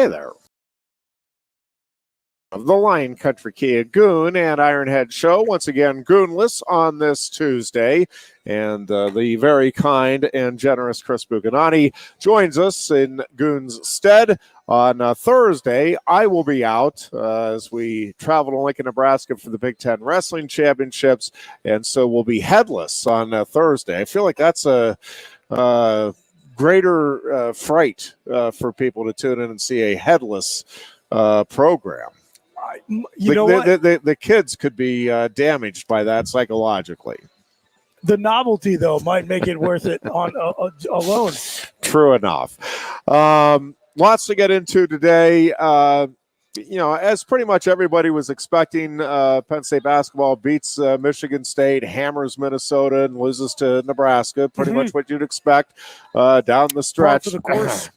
Hey there. The Lion Country Kia Goon and Ironhead show. Once again, Goonless on this Tuesday. And the very kind and generous Chris Bucanani joins us in Goon's stead. On Thursday, I will be out as we travel to Lincoln, Nebraska for the Big Ten Wrestling Championships. And so we'll be headless on Thursday. I feel like that's a greater fright for people to tune in and see a headless program. The kids could be damaged by that psychologically. The novelty, though, might make it worth it on alone. True enough. Lots to get into today. As pretty much everybody was expecting, Penn State basketball beats Michigan State, hammers Minnesota, and loses to Nebraska. Pretty much what you'd expect down the stretch. Par for the course.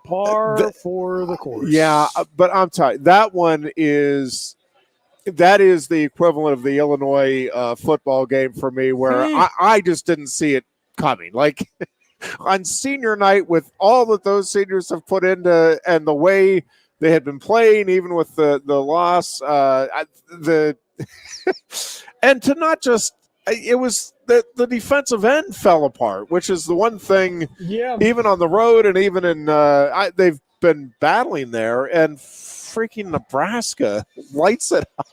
Par for the course. Yeah, but I'm telling you, that is the equivalent of the Illinois football game for me, where I just didn't see it coming. Like on senior night, with all that those seniors have put into and the way they had been playing, even with the loss, and to not just it was the defensive end fell apart, which is the one thing. Yeah. Even on the road and even in they've been battling there, and freaking Nebraska lights it up.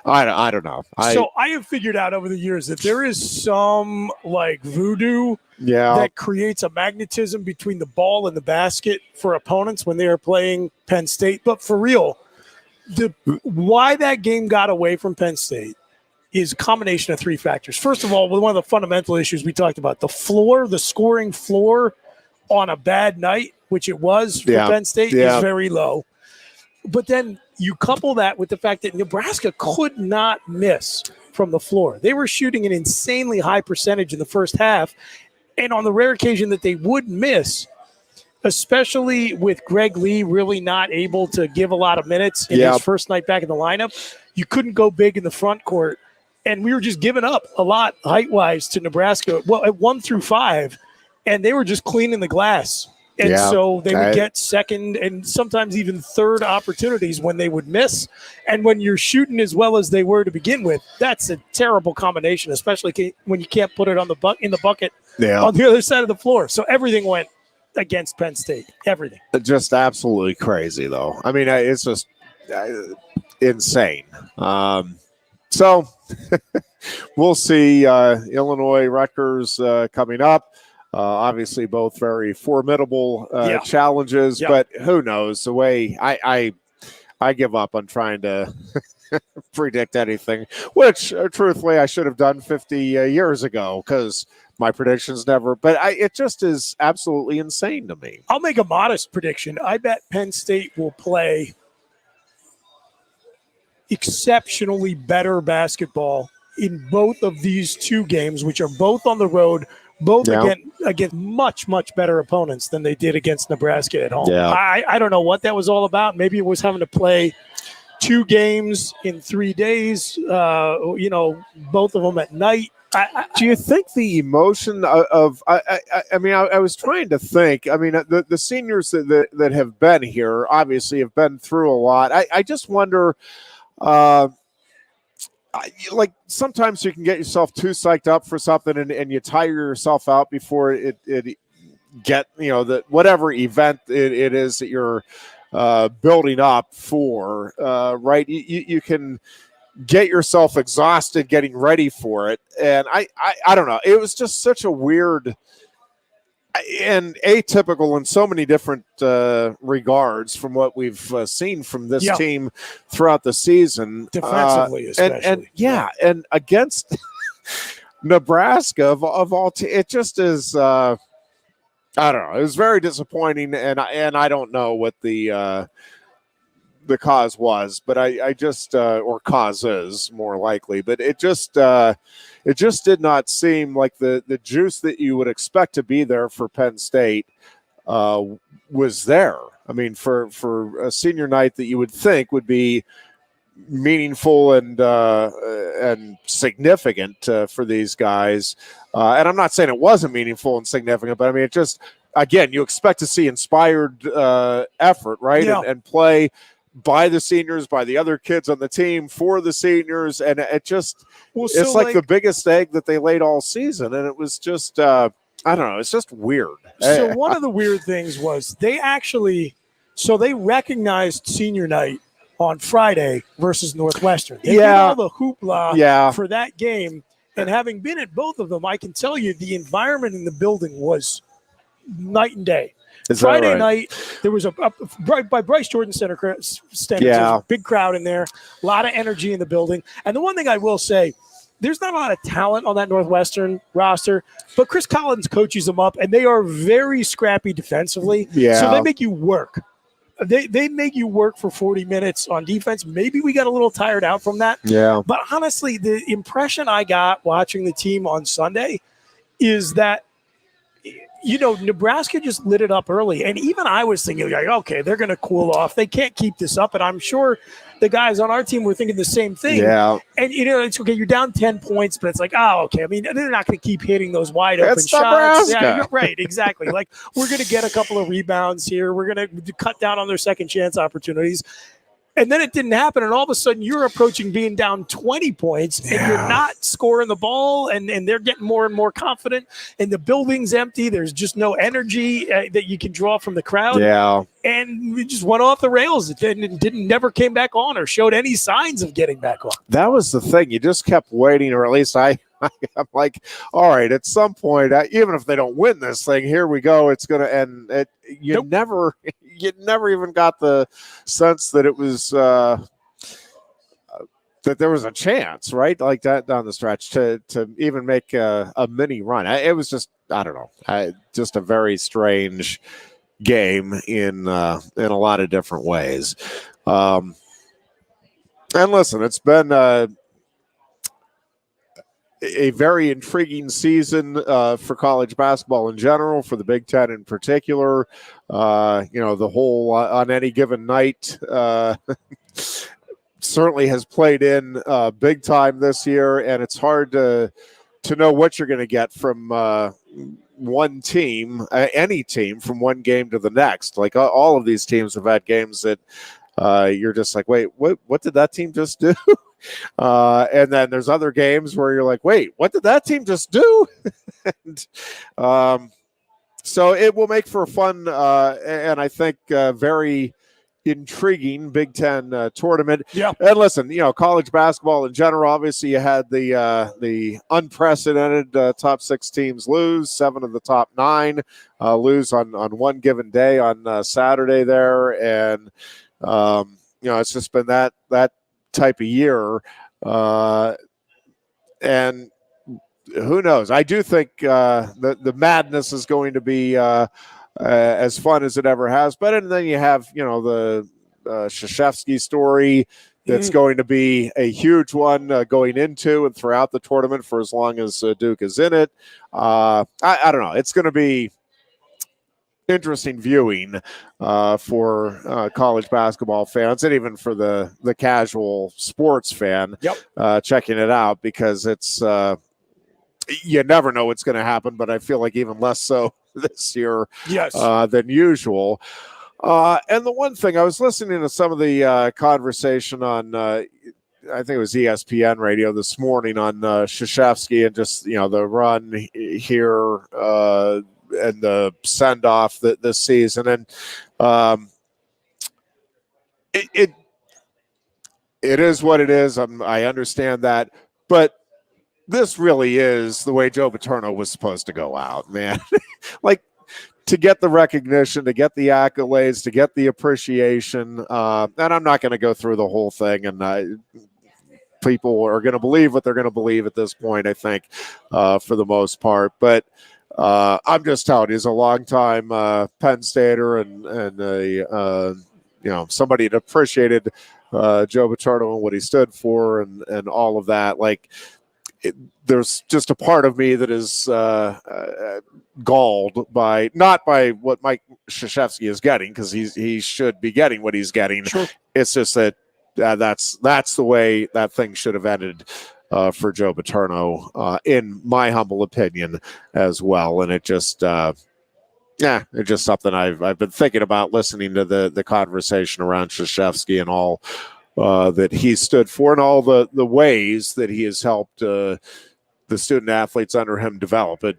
I don't know. So I have figured out over the years that there is some like voodoo that creates a magnetism between the ball and the basket for opponents when they are playing Penn State. But for real, why that game got away from Penn State is a combination of three factors. First of all, one of the fundamental issues we talked about, the floor, the scoring floor on a bad night, which it was for Penn State, is very low. But then you couple that with the fact that Nebraska could not miss from the floor. They were shooting an insanely high percentage in the first half, and on the rare occasion that they would miss, especially with Greg Lee really not able to give a lot of minutes in his first night back in the lineup, you couldn't go big in the front court. And we were just giving up a lot height-wise to Nebraska, at 1 through 5, and they were just cleaning the glass. And so they would get second and sometimes even third opportunities when they would miss. And when you're shooting as well as they were to begin with, that's a terrible combination, especially when you can't put it on in the bucket on the other side of the floor. So everything went against Penn State, everything. Just absolutely crazy, though. I mean, it's just insane. So we'll see Illinois, Rutgers coming up. Obviously, both very formidable challenges, but who knows? The way I give up on trying to predict anything, which truthfully I should have done 50 years ago because my predictions never. But it just is absolutely insane to me. I'll make a modest prediction. I bet Penn State will play exceptionally better basketball in both of these two games, which are both on the road, both against much, much better opponents than they did against Nebraska at home. Yeah. I don't know what that was all about. Maybe it was having to play two games in 3 days, both of them at night. Do you think the emotion of I mean, I was trying to think. I mean, the seniors that have been here obviously have been through a lot. I just wonder, like sometimes you can get yourself too psyched up for something and you tire yourself out before it get, that whatever event it is that you're building up for, right? You can get yourself exhausted getting ready for it. And I don't know. It was just such a weird and atypical in so many different regards from what we've seen from this team throughout the season. Defensively, especially. And against Nebraska of all it just is I don't know. It was very disappointing, and I don't know what the cause was, but I just or cause is more likely, but it just did not seem like the juice that you would expect to be there for Penn State was there. I mean, for a senior night that you would think would be meaningful and significant for these guys. And I'm not saying it wasn't meaningful and significant, but I mean, it just again, you expect to see inspired effort, right? Yeah. And play by the seniors, by the other kids on the team, for the seniors. And it just, it's like the biggest egg that they laid all season. And it was just, I don't know, it's just weird. So one of the weird things was they recognized senior night on Friday versus Northwestern. They did all the hoopla for that game. And having been at both of them, I can tell you the environment in the building was night and day. Friday night, there was by Bryce Jordan Center standards, there was a big crowd in there, a lot of energy in the building. And the one thing I will say, there's not a lot of talent on that Northwestern roster, but Chris Collins coaches them up, and they are very scrappy defensively. Yeah. So they make you work. They make you work for 40 minutes on defense. Maybe we got a little tired out from that. Yeah. But honestly, the impression I got watching the team on Sunday is that, Nebraska just lit it up early. And even I was thinking, like, okay, they're going to cool off. They can't keep this up. And I'm sure the guys on our team were thinking the same thing. Yeah. And, it's okay. You're down 10 points, but it's like, oh, okay. I mean, they're not going to keep hitting those wide open shots. Yeah, right. Exactly. Like, we're going to get a couple of rebounds here. We're going to cut down on their second chance opportunities. And then it didn't happen, and all of a sudden you're approaching being down 20 points, and you're not scoring the ball, and they're getting more and more confident, and the building's empty. There's just no energy that you can draw from the crowd. Yeah. And we just went off the rails. It never came back on or showed any signs of getting back on. That was the thing. You just kept waiting, or at least I'm like, all right, at some point, even if they don't win this thing, here we go. It's going to end. You never even got the sense that it was that there was a chance, right? Like that down the stretch to even make a mini run. It was just, I don't know, just a very strange game in a lot of different ways. And listen, it's been a very intriguing season for college basketball in general, for the Big Ten in particular. The whole on any given night certainly has played in big time this year, and it's hard to know what you're going to get from one team, any team, from one game to the next. Like all of these teams have had games that you're just like, wait, what did that team just do? And then there's other games where you're like, wait, what did that team just do? And, so it will make for a fun and I think very intriguing Big Ten tournament. Yeah. And listen, college basketball in general, obviously you had the unprecedented top 6 teams lose, 7 of the top 9 lose on one given day on Saturday there. And, it's just been that type of year. And who knows? I do think the madness is going to be as fun as it ever has. But and then you have, the Krzyzewski story that's going to be a huge one going into and throughout the tournament for as long as Duke is in it. I don't know. It's going to be interesting viewing for college basketball fans, and even for the casual sports fan checking it out, because it's you never know what's going to happen, but I feel like even less so this year than usual. And the one thing, I was listening to some of the conversation on I think it was ESPN radio this morning on Krzyzewski, and just the run here and the send-off this season. And it is what it is. I understand that. But this really is the way Joe Paterno was supposed to go out, man. Like, to get the recognition, to get the accolades, to get the appreciation. And I'm not going to go through the whole thing. And people are going to believe what they're going to believe at this point, I think, for the most part. But I'm just telling you, he's a long-time Penn Stater and somebody that appreciated Joe Paterno and what he stood for and all of that. Like, there's just a part of me that is galled not by what Mike Krzyzewski is getting, because he should be getting what he's getting. Sure. It's just that that's the way that thing should have ended for Joe Paterno, in my humble opinion, as well. And it just Yeah, it's just something I've been thinking about, listening to the conversation around Krzyzewski and all that he stood for, and all the ways that he has helped the student athletes under him develop it,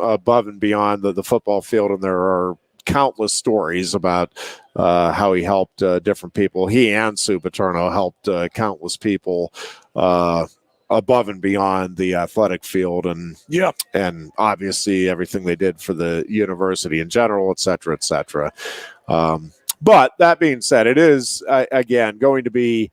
above and beyond the football field. And there are countless stories about how he helped different people. He and Sue Paterno helped countless people above and beyond the athletic field, and obviously everything they did for the university in general, et cetera, et cetera. But that being said, it is, again, going to be,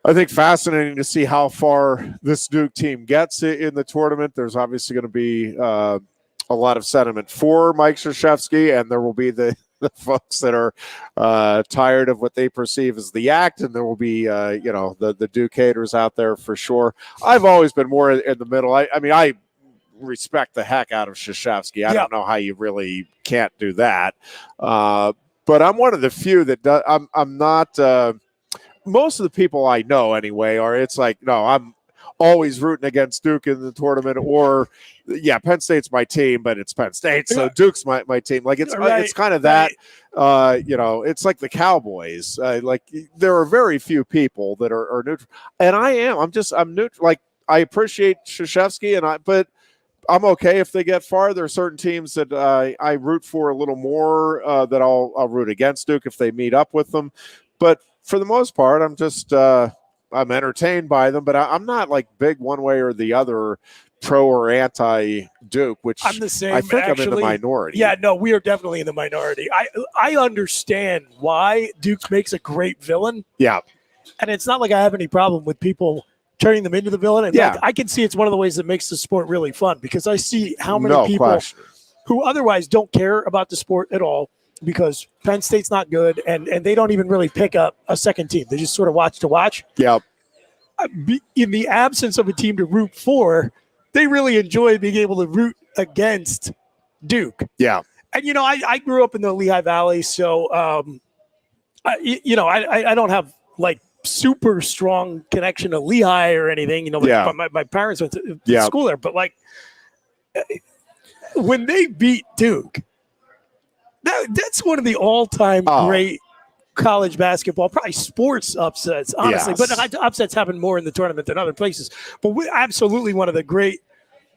I think, fascinating to see how far this Duke team gets in the tournament. There's obviously going to be a lot of sentiment for Mike Krzyzewski, and there will be the folks that are tired of what they perceive as the act, and there will be, the Duke haters out there for sure. I've always been more in the middle. I mean, I respect the heck out of Krzyzewski. I don't know how you really can't do that. But I'm one of the few that does. I'm not. Most of the people I know, anyway, it's like, no, I'm always rooting against Duke in the tournament, or Penn State's my team, but it's Penn State, so Duke's my team. Like it's kind of that. It's like the Cowboys. Like there are very few people that are neutral, and I'm neutral. Like I appreciate Krzyzewski, but I'm okay if they get far. There are certain teams that I root for a little more, that I'll root against Duke if they meet up with them. But for the most part, I'm just I'm entertained by them, but I'm not like big one way or the other, pro or anti Duke, which I'm the same. I think actually, I'm in the minority. Yeah, no, we are definitely in the minority. I understand why Duke makes a great villain. Yeah. And it's not like I have any problem with people turning them into the villain. And I can see it's one of the ways that makes the sport really fun, because I see how many people who otherwise don't care about the sport at all, because Penn State's not good, and they don't even really pick up a second team. They just sort of watch to watch. Yeah. In the absence of a team to root for, they really enjoy being able to root against Duke. Yeah. And, I grew up in the Lehigh Valley, so, I don't have, like, super strong connection to Lehigh or anything. My parents went to school there. But, like, when they beat Duke, that's one of the all-time great college basketball, probably sports upsets, honestly. Yes. But upsets happen more in the tournament than other places. But absolutely one of the great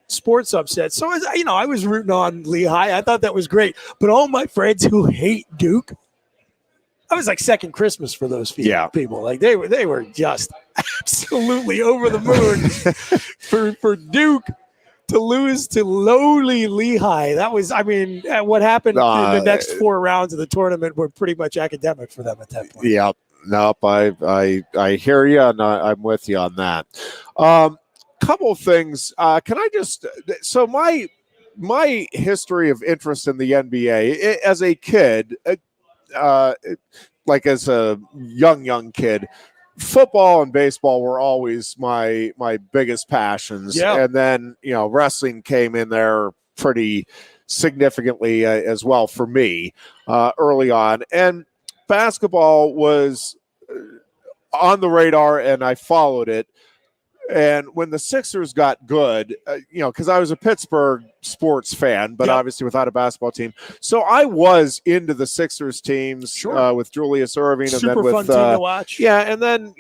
sports upsets. So, I was rooting on Lehigh. I thought that was great. But all my friends who hate Duke, I was like second Christmas for those people. Like they were just absolutely over the moon for Duke to lose to lowly Lehigh. That was, what happened in the next 4 rounds of the tournament were pretty much academic for them at that point. Yep. Nope. I hear you, and I'm with you on that. Couple of things. Can I just, so my history of interest in the NBA as a kid, like as a young kid, football and baseball were always my biggest passions. Yeah. And then, wrestling came in there pretty significantly as well for me early on. And basketball was on the radar, and I followed it. And when the Sixers got good, because I was a Pittsburgh sports fan, but obviously without a basketball team. So I was into the Sixers teams with Julius Erving. Super and then fun team to watch. Yeah, and then,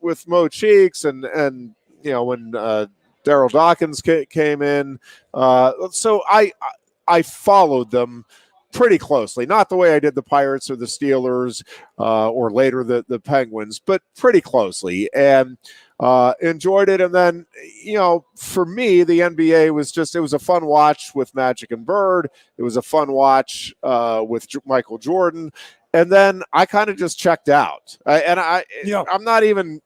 with Mo Cheeks and when Daryl Dawkins came in. So I followed them pretty closely. Not the way I did the Pirates or the Steelers or later the Penguins, but pretty closely. And enjoyed it. And then, for me, the NBA was it was a fun watch with Magic and Bird. It was a fun watch with Michael Jordan. And then I kind of just checked out. I'm not even,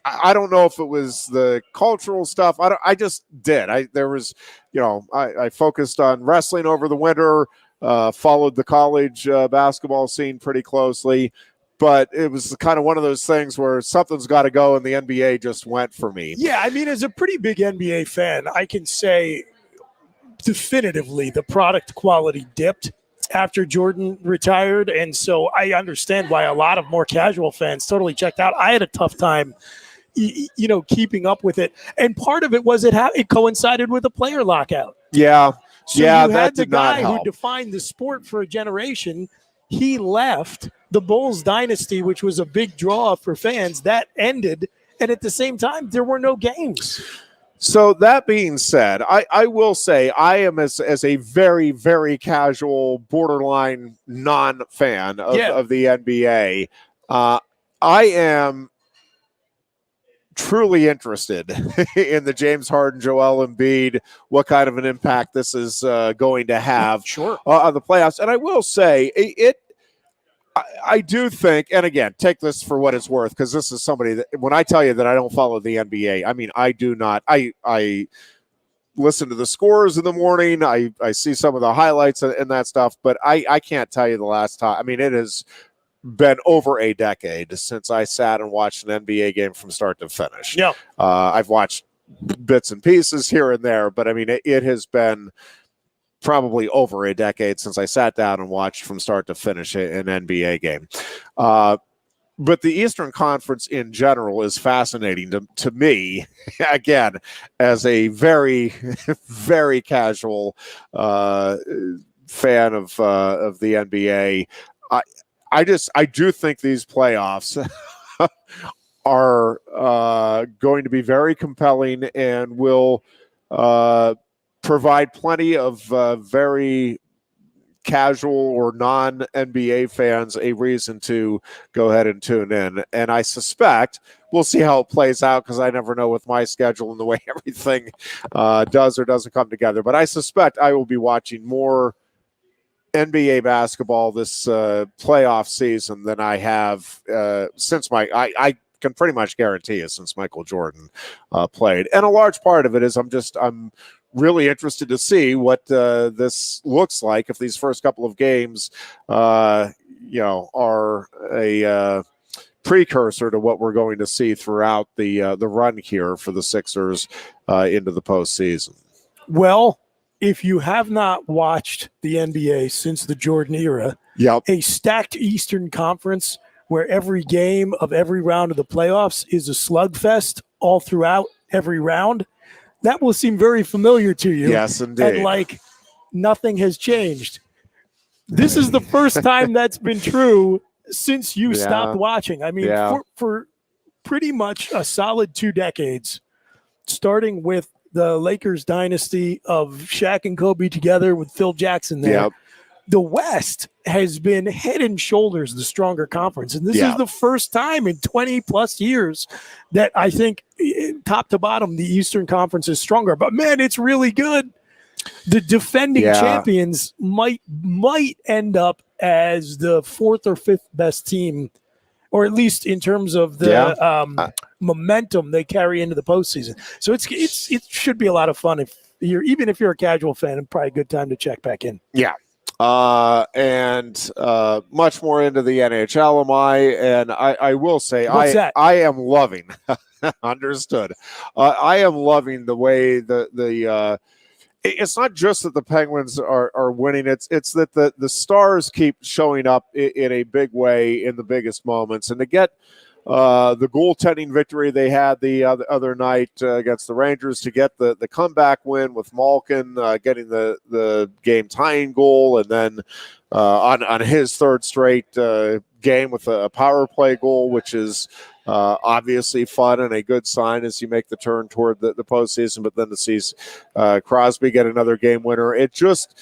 I don't know if it was the cultural stuff. I just did. I focused on wrestling over the winter, followed the college basketball scene pretty closely. But it was kind of one of those things where something's got to go, and the NBA just went for me. Yeah, as a pretty big NBA fan, I can say definitively the product quality dipped after Jordan retired. And so I understand why a lot of more casual fans totally checked out. I had a tough time, keeping up with it. And part of it was it coincided with a player lockout. Yeah. So yeah, you that had the did not guy who help. defined the sport for a generation. He left the Bulls dynasty, which was a big draw for fans. That ended, and at the same time, there were no games. So that being said, I will say I am as a very, very casual, borderline non-fan of the NBA. I am truly interested in the James Harden, Joel Embiid, what kind of an impact this is going to have on the playoffs. And I will say I do think, and again, take this for what it's worth, because this is somebody that, when I tell you that I don't follow the NBA, I mean, I do not. I listen to the scores in the morning. I see some of the highlights and that stuff, but I can't tell you the last time. I mean, it has been over a decade since I sat and watched an NBA game from start to finish. Yeah. I've watched bits and pieces here and there, but I mean, it has been probably over a decade since I sat down and watched from start to finish an NBA game. But the Eastern Conference in general is fascinating to me, again, as a very, very casual fan of the NBA. I do think these playoffs are going to be very compelling and will provide plenty of very casual or non-NBA fans a reason to go ahead and tune in. And I suspect we'll see how it plays out, because I never know with my schedule and the way everything does or doesn't come together. But I suspect I will be watching more NBA basketball this playoff season than I have since I can pretty much guarantee it since Michael Jordan played. And a large part of it is I'm really interested to see what this looks like if these first couple of games, are a precursor to what we're going to see throughout the run here for the Sixers into the postseason. Well, if you have not watched the NBA since the Jordan era, a stacked Eastern Conference where every game of every round of the playoffs is a slugfest all throughout every round, that will seem very familiar to you. Yes, indeed. And like nothing has changed. This is the first time that's been true since you stopped watching. I mean, for pretty much a solid 2 decades, starting with the Lakers dynasty of Shaq and Kobe together with Phil Jackson there. The West has been head and shoulders the stronger conference. And this is the first time in 20 plus years that I think top to bottom, the Eastern Conference is stronger. But man, it's really good. The defending champions might end up as the 4th or 5th best team, or at least in terms of the momentum they carry into the postseason. So it should be a lot of fun if you're a casual fan, and probably a good time to check back in. Yeah. And much more into the NHL am I, and I will say I am loving understood. I am loving the way the it's not just that the Penguins are winning, it's that the Stars keep showing up in a big way in the biggest moments, and to get the goaltending victory they had the other night against the Rangers, to get the comeback win with Malkin getting the game tying goal, and then on his third straight game with a power play goal, which is obviously fun and a good sign as you make the turn toward the postseason. But then to see Crosby get another game winner, it just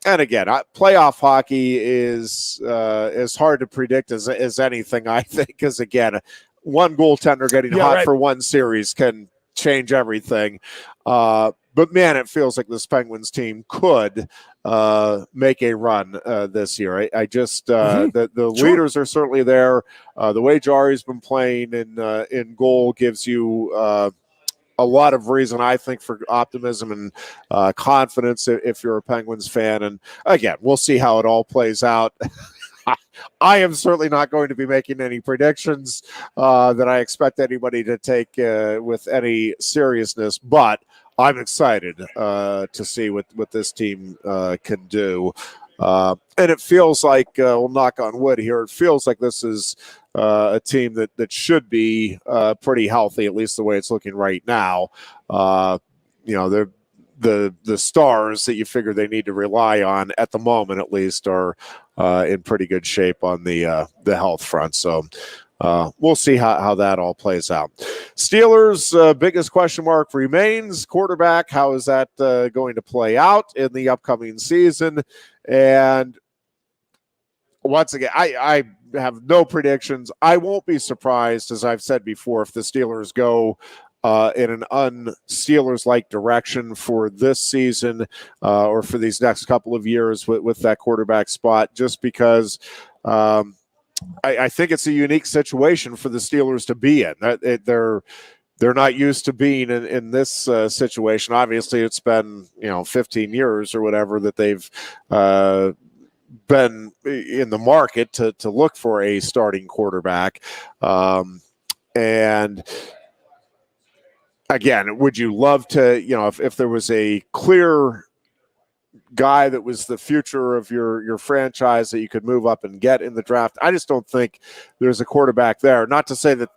and again, playoff hockey is as hard to predict as anything, I think, because again, one goaltender getting hot for one series can change everything. But man, it feels like this Penguins team could make a run this year. I just the leaders are certainly there. The way Jari's been playing in goal gives you a lot of reason, I think, for optimism and confidence if you're a Penguins fan. And again, we'll see how it all plays out. I am certainly not going to be making any predictions that I expect anybody to take with any seriousness, but I'm excited to see what this team can do. And it feels like, we'll knock on wood here, it feels like this is a team that should be pretty healthy, at least the way it's looking right now. They've the stars that you figure they need to rely on at the moment, at least, are in pretty good shape on the health front. So we'll see how that all plays out. Steelers' biggest question mark remains quarterback. How is that going to play out in the upcoming season? And once again, I have no predictions. I won't be surprised, as I've said before, if the Steelers go in an un-Steelers-like direction for this season or for these next couple of years with that quarterback spot, just because I think it's a unique situation for the Steelers to be in. They're not used to being in this situation. Obviously, it's been 15 years or whatever that they've been in the market to look for a starting quarterback. And again, would you love to, if there was a clear guy that was the future of your franchise that you could move up and get in the draft? I just don't think there's a quarterback there. Not to say that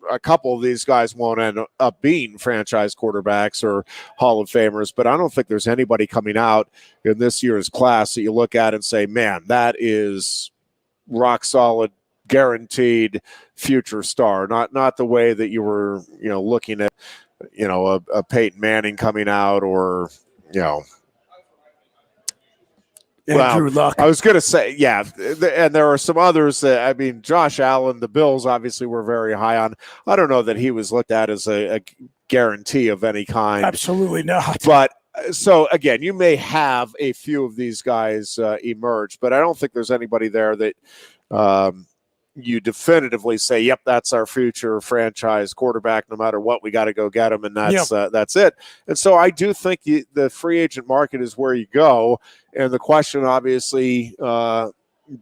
a couple of these guys won't end up being franchise quarterbacks or Hall of Famers, but I don't think there's anybody coming out in this year's class that you look at and say, man, that is rock solid, guaranteed future star. Not the way that you were, looking at, a Peyton Manning coming out, or, Andrew Luck. I was going to say, yeah, and there are some others that, Josh Allen, the Bills obviously were very high on. I don't know that he was looked at as a guarantee of any kind. Absolutely not. But so, again, you may have a few of these guys emerge, but I don't think there's anybody there that you definitively say, yep, that's our future franchise quarterback. No matter what, we got to go get him, and that's it. And so I do think the free agent market is where you go. And the question obviously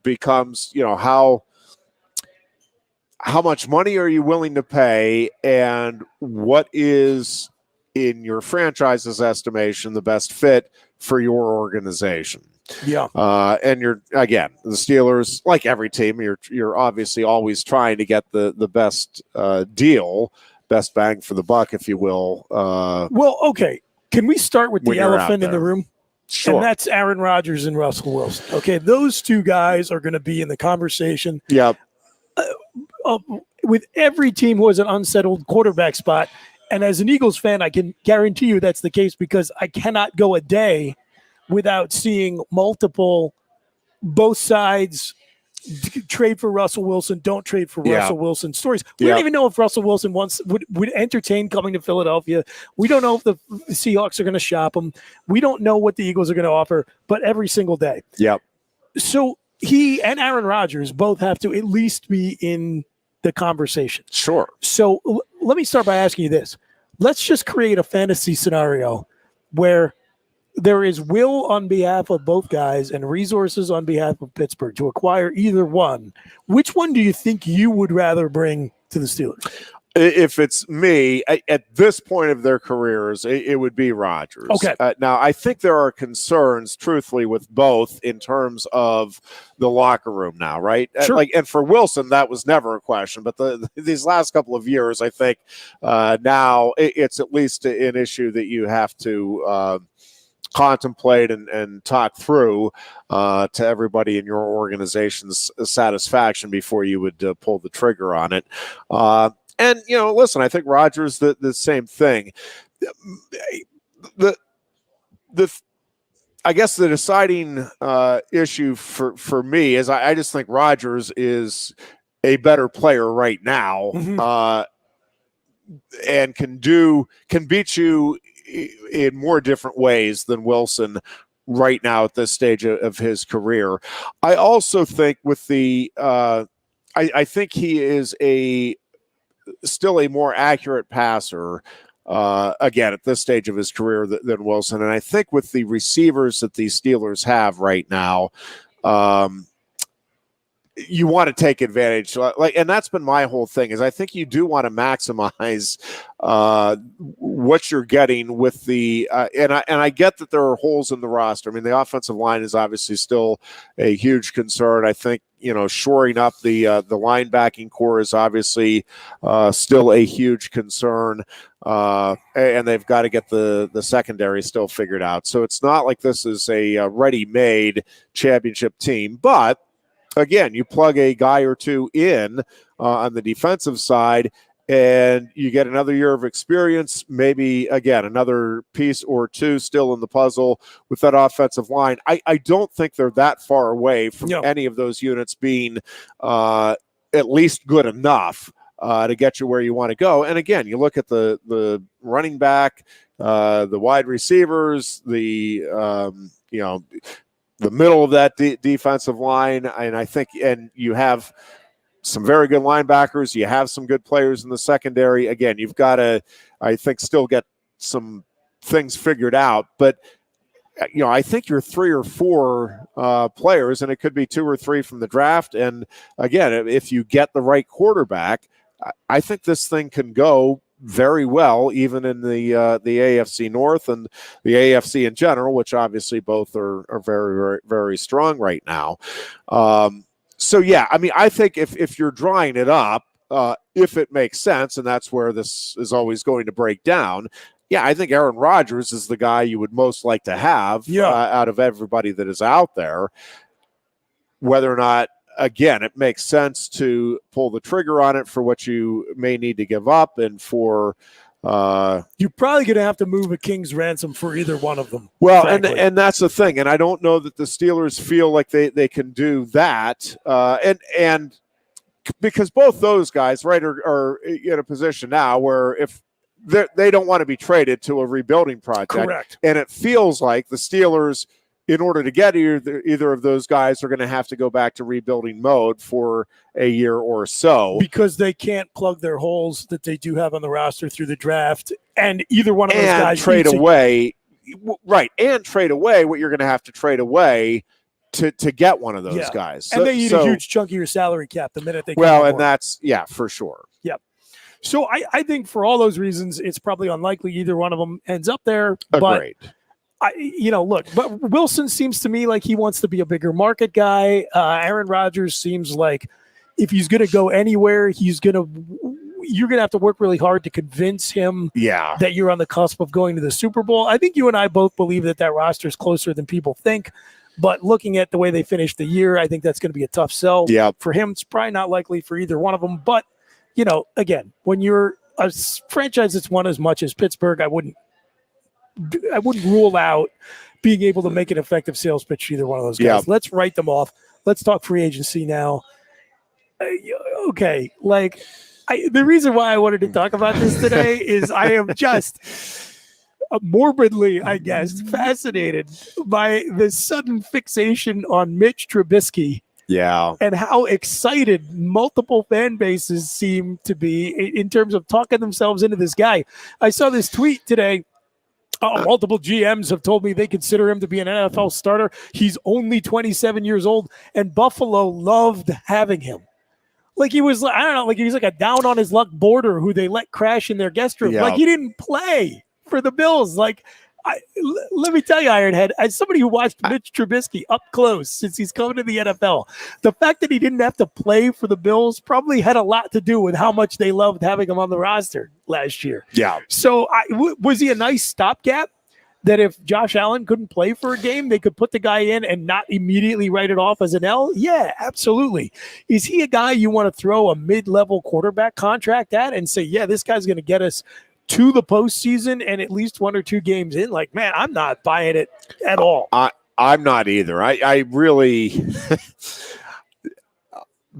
becomes, how much money are you willing to pay, and what is, in your franchise's estimation, the best fit for your organization? Yeah. And the Steelers, like every team, you're obviously always trying to get the best deal, best bang for the buck, if you will. Well, okay. Can we start with the elephant in the room? Sure. And that's Aaron Rodgers and Russell Wilson. Okay, those two guys are going to be in the conversation. Yep. With every team who has an unsettled quarterback spot. And as an Eagles fan, I can guarantee you that's the case, because I cannot go a day without seeing multiple, both sides trade for Russell Wilson, don't trade for Russell Wilson stories. We don't even know if Russell Wilson would entertain coming to Philadelphia. We don't know if the Seahawks are going to shop him. We don't know what the Eagles are going to offer, but every single day. Yep. So he and Aaron Rodgers both have to at least be in the conversation. Sure. So let me start by asking you this. Let's just create a fantasy scenario where there is will on behalf of both guys and resources on behalf of Pittsburgh to acquire either one. Which one do you think you would rather bring to the Steelers? If it's me, at this point of their careers, it would be Rodgers. Okay. Now, I think there are concerns, truthfully, with both in terms of the locker room now, right? Sure. And for Wilson, that was never a question. But these last couple of years, I think now it's at least an issue that you have to contemplate and talk through to everybody in your organization's satisfaction before you would pull the trigger on it. And, listen, I think Rodgers, the same thing. I guess the deciding issue for me is I just think Rodgers is a better player right now, and can beat you in more different ways than Wilson right now at this stage of his career. I also think with I think he is still a more accurate passer, again, at this stage of his career than Wilson. And I think with the receivers that these Steelers have right now, you want to take advantage, and that's been my whole thing. Is I think you do want to maximize what you're getting with the and I get that there are holes in the roster. I mean, the offensive line is obviously still a huge concern. I think shoring up the linebacking core is obviously still a huge concern, and they've got to get the secondary still figured out. So it's not like this is a ready-made championship team, but again, you plug a guy or two in on the defensive side, and you get another year of experience, maybe, again, another piece or two still in the puzzle with that offensive line. I don't think they're that far away from any of those units being at least good enough to get you where you want to go. And, again, you look at the running back, the wide receivers, the middle of that defensive line, and I think, and you have some very good linebackers. You have some good players in the secondary. Again, you've got to, I think, still get some things figured out. But, I think you're 3 or 4 players, and it could be 2 or 3 from the draft. And, again, if you get the right quarterback, I think this thing can go very well, even in the AFC North and the AFC in general, which obviously both are very, very, very strong right now. So, yeah, I mean, I think if you're drawing it up, if it makes sense, and that's where this is always going to break down, yeah, I think Aaron Rodgers is the guy you would most like to have out of everybody that is out there. Whether or not, again, it makes sense to pull the trigger on it for what you may need to give up and for you're probably going to have to move a king's ransom for either one of them. Well, and that's the thing. And I don't know that the Steelers feel like they can do that. And because both those guys, right, are in a position now where if they don't want to be traded to a rebuilding project. Correct. And it feels like the Steelers, in order to get either of those guys, are going to have to go back to rebuilding mode for a year or so. Because they can't plug their holes that they do have on the roster through the draft. And either one of those guys trade away. Right. And trade away what you're going to have to trade away to get one of those guys. And they eat a huge chunk of your salary cap the minute they come Well, and that's, for sure. Yep. So I think for all those reasons, it's probably unlikely either one of them ends up there. Agreed. But look, but Wilson seems to me like he wants to be a bigger market guy. Aaron Rodgers seems like if he's going to go anywhere, you're going to have to work really hard to convince him that you're on the cusp of going to the Super Bowl. I think you and I both believe that roster is closer than people think. But looking at the way they finished the year, I think that's going to be a tough sell. For him, it's probably not likely for either one of them. But, again, when you're a franchise that's won as much as Pittsburgh, I wouldn't rule out being able to make an effective sales pitch to either one of those guys. Let's write them off. Let's talk free agency now. Okay, the reason why I wanted to talk about this today is I am just morbidly, I guess, fascinated by the sudden fixation on Mitch Trubisky. And how excited multiple fan bases seem to be in terms of talking themselves into this guy. I saw this tweet today. Multiple GMs have told me they consider him to be an NFL starter. He's only 27 years old, and Buffalo loved having him. Like he was, I don't know, like he was like a down on his luck boarder who they let crash in their guest room. Like he didn't play for the Bills. Like, let me tell you, Ironhead, as somebody who watched Mitch Trubisky up close since he's coming to the NFL, the fact that he didn't have to play for the Bills probably had a lot to do with how much they loved having him on the roster last year. So was he a nice stopgap that if Josh Allen couldn't play for a game, they could put the guy in and not immediately write it off as an L? Yeah, absolutely. Is he a guy you want to throw a mid-level quarterback contract at and say, yeah, this guy's going to get us to the postseason and at least 1 or 2 games in? Like, man, I'm not buying it at all. I'm not either. I really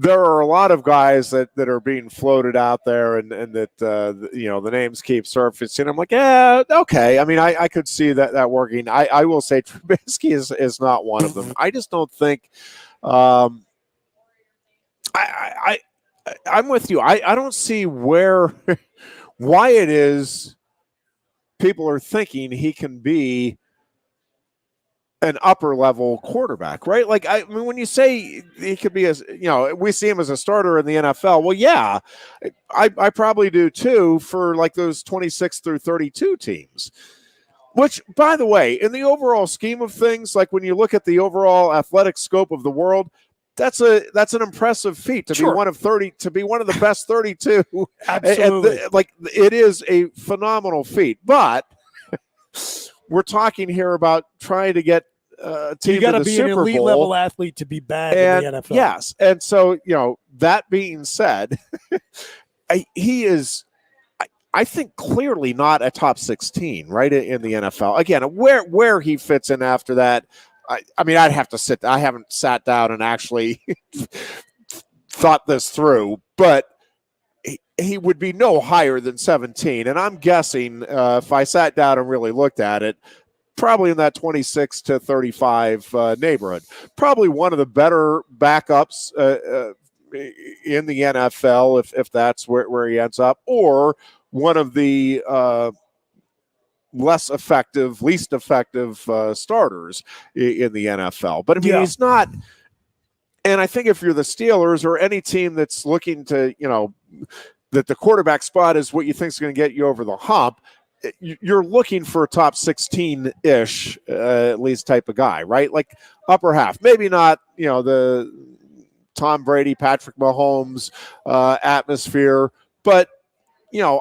there are a lot of guys that are being floated out there and that the names keep surfacing. I'm like, yeah, okay. I mean, I could see that working. I will say Trubisky is not one of them. I just don't think I'm with you. I don't see why it is people are thinking he can be an upper level quarterback, right? Like, I mean, when you say he could be we see him as a starter in the NFL. Well, yeah, I probably do too for like those 26 through 32 teams. Which, by the way, in the overall scheme of things, like when you look at the overall athletic scope of the world, that's an impressive feat to be one of 30, to be one of the best 32. Absolutely, like it is a phenomenal feat. But we're talking here about trying to get a team you got to be Super an elite Bowl level athlete to be bad in the NFL. Yes, and so that being said, he is. I think clearly not a top 16, right, in the NFL. Again, where he fits in after that, I mean, I'd have to sit. I haven't sat down and actually thought this through, but he would be no higher than 17. And I'm guessing if I sat down and really looked at it, probably in that 26 to 35 neighborhood. Probably one of the better backups in the NFL if that's where he ends up, or one of the least effective starters in the NFL. But I mean, he's not. And I think if you're the Steelers or any team that's looking to, that the quarterback spot is what you think is going to get you over the hump, you're looking for a top 16-ish, at least type of guy, right? Like upper half, maybe not, the Tom Brady, Patrick Mahomes atmosphere, but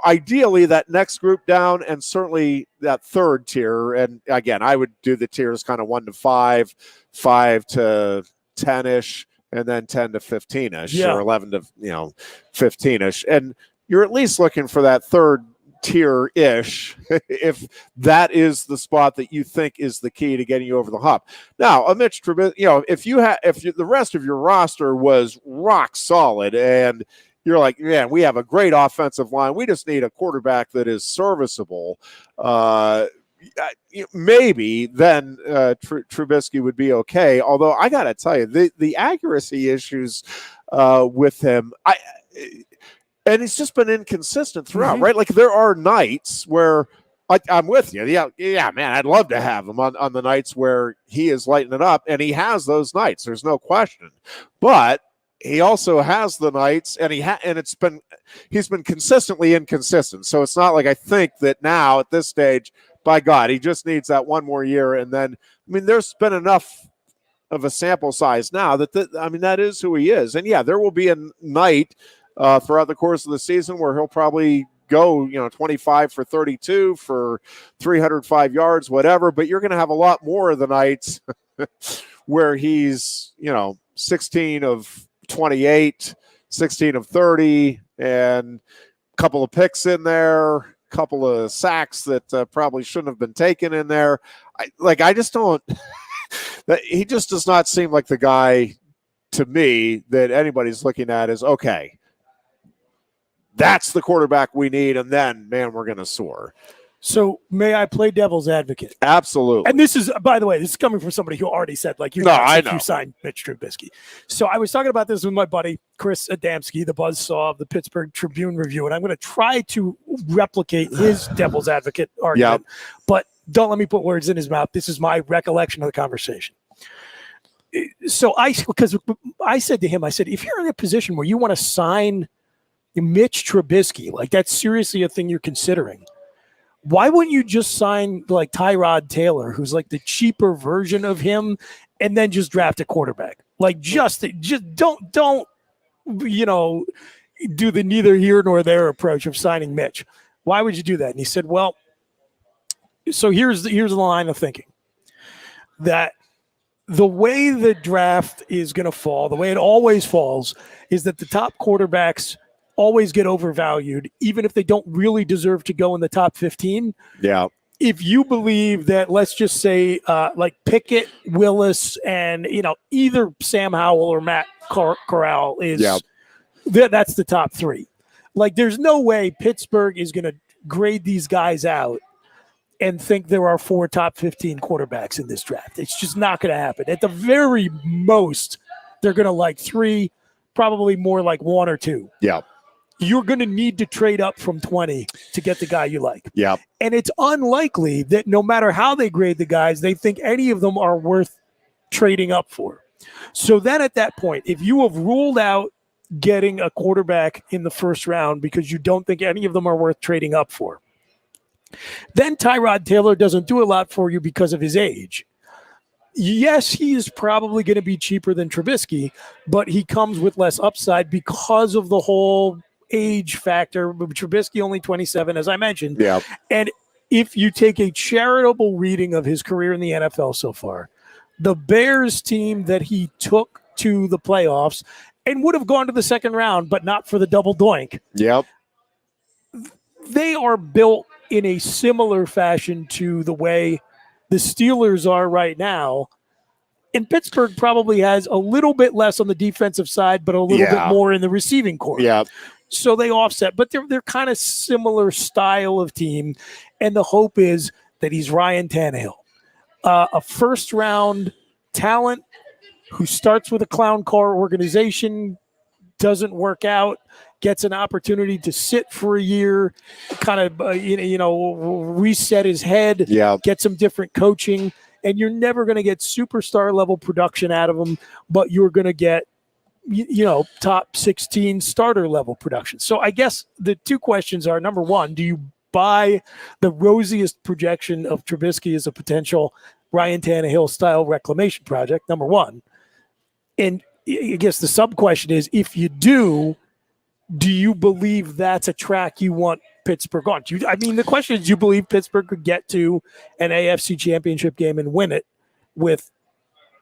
ideally that next group down, and certainly that third tier. And again, I would do the tiers kind of 1 to 5, 5 to 10-ish, and then 10 to 15-ish, or 11 to 15-ish. And you're at least looking for that third tier-ish, if that is the spot that you think is the key to getting you over the hump. Now, a Mitch Trubisky, if the rest of your roster was rock solid and you're like, man, we have a great offensive line, we just need a quarterback that is serviceable, maybe then Trubisky would be okay. Although I got to tell you, the accuracy issues with him, and he's just been inconsistent throughout, right? Like there are nights where I'm with you. Yeah, man, I'd love to have him on the nights where he is lighting it up, and he has those nights. There's no question. But he also has the nights, and he's been consistently inconsistent. So it's not like I think that now at this stage, by God, he just needs that one more year. And then, I mean, there's been enough of a sample size now that is who he is. And yeah, there will be a night throughout the course of the season where he'll probably go, 25 for 32 for 305 yards, whatever. But you're going to have a lot more of the nights where he's, 16 of 28, 16 of 30, and a couple of picks in there, couple of sacks that probably shouldn't have been taken in there. I just don't. He just does not seem like the guy to me that anybody's looking at as, okay, that's the quarterback we need, and then, man, we're going to soar. So may I play devil's advocate? Absolutely. And this is, by the way, this is coming from somebody who already said, you signed Mitch Trubisky. So I was talking about this with my buddy, Chris Adamski, the buzzsaw of the Pittsburgh Tribune Review, and I'm going to try to replicate his devil's advocate argument, but don't let me put words in his mouth. This is my recollection of the conversation. So because I said to him, if you're in a position where you want to sign Mitch Trubisky, that's seriously a thing you're considering, why wouldn't you just sign Tyrod Taylor, who's the cheaper version of him, and then just draft a quarterback? Just don't do the neither here nor there approach of signing Mitch. Why would you do that? And he said, well, so here's the line of thinking, that the way the draft is going to fall, the way it always falls, is that the top quarterbacks always get overvalued, even if they don't really deserve to go in the top 15. Yeah. If you believe that, let's just say, Pickett, Willis, and either Sam Howell or Matt Corral is, that's the top three. There's no way Pittsburgh is going to grade these guys out and think there are 4 top 15 quarterbacks in this draft. It's just not going to happen. At the very most, they're going to 3, probably more 1 or 2. Yeah. you're going to need to trade up from 20 to get the guy you like. Yep. And it's unlikely that no matter how they grade the guys, they think any of them are worth trading up for. So then at that point, if you have ruled out getting a quarterback in the first round because you don't think any of them are worth trading up for, then Tyrod Taylor doesn't do a lot for you because of his age. Yes, he is probably going to be cheaper than Trubisky, but he comes with less upside because of the whole age factor. Trubisky only 27, as I mentioned. Yeah. And if you take a charitable reading of his career in the NFL so far, the Bears team that he took to the playoffs and would have gone to the second round, but not for the double doink. Yep. They are built in a similar fashion to the way the Steelers are right now. And Pittsburgh probably has a little bit less on the defensive side, but a little bit more in the receiving corps. Yeah. So they offset, but they're kind of similar style of team. And the hope is that he's Ryan Tannehill, a first round talent who starts with a clown car organization, doesn't work out, gets an opportunity to sit for a year, kind of, reset his head, get some different coaching, and you're never going to get superstar level production out of him, but you're going to get, top 16 starter level production. So I guess the two questions are, number one, do you buy the rosiest projection of Trubisky as a potential Ryan Tannehill style reclamation project? Number one. And I guess the sub question is, if you do you believe that's a track you want Pittsburgh on? The question is, do you believe Pittsburgh could get to an AFC championship game and win it with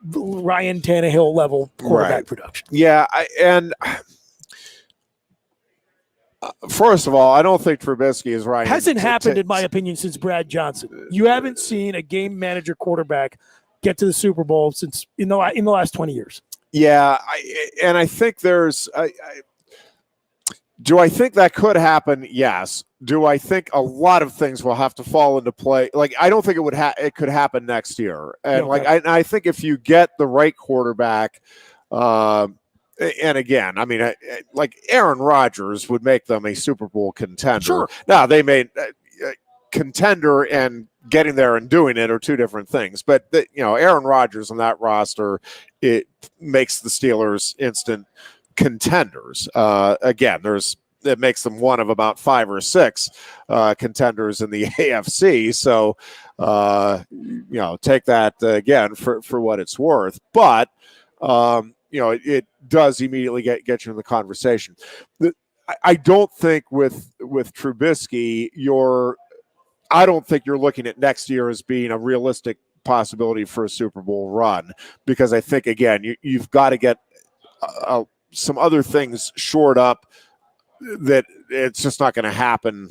Ryan Tannehill level quarterback production? Yeah. First of all, I don't think Trubisky is Ryan. Hasn't happened, in my opinion, since Brad Johnson. You haven't seen a game manager quarterback get to the Super Bowl since in the last 20 years. Yeah. I think there's do I think that could happen? Yes. Do I think a lot of things will have to fall into play? Like, I don't think it could happen next year. And I think if you get the right quarterback, and again, like Aaron Rodgers would make them a Super Bowl contender. Sure. Now, they made contender and getting there and doing it are two different things. But Aaron Rodgers on that roster, it makes the Steelers instant contenders. Again, it makes them one of about 5 or 6 contenders in the AFC. So, take that again for what it's worth. But it does immediately get you in the conversation. I don't think with Trubisky, I don't think you're looking at next year as being a realistic possibility for a Super Bowl run, because I think, again, you've got to get some other things shored up that it's just not going to happen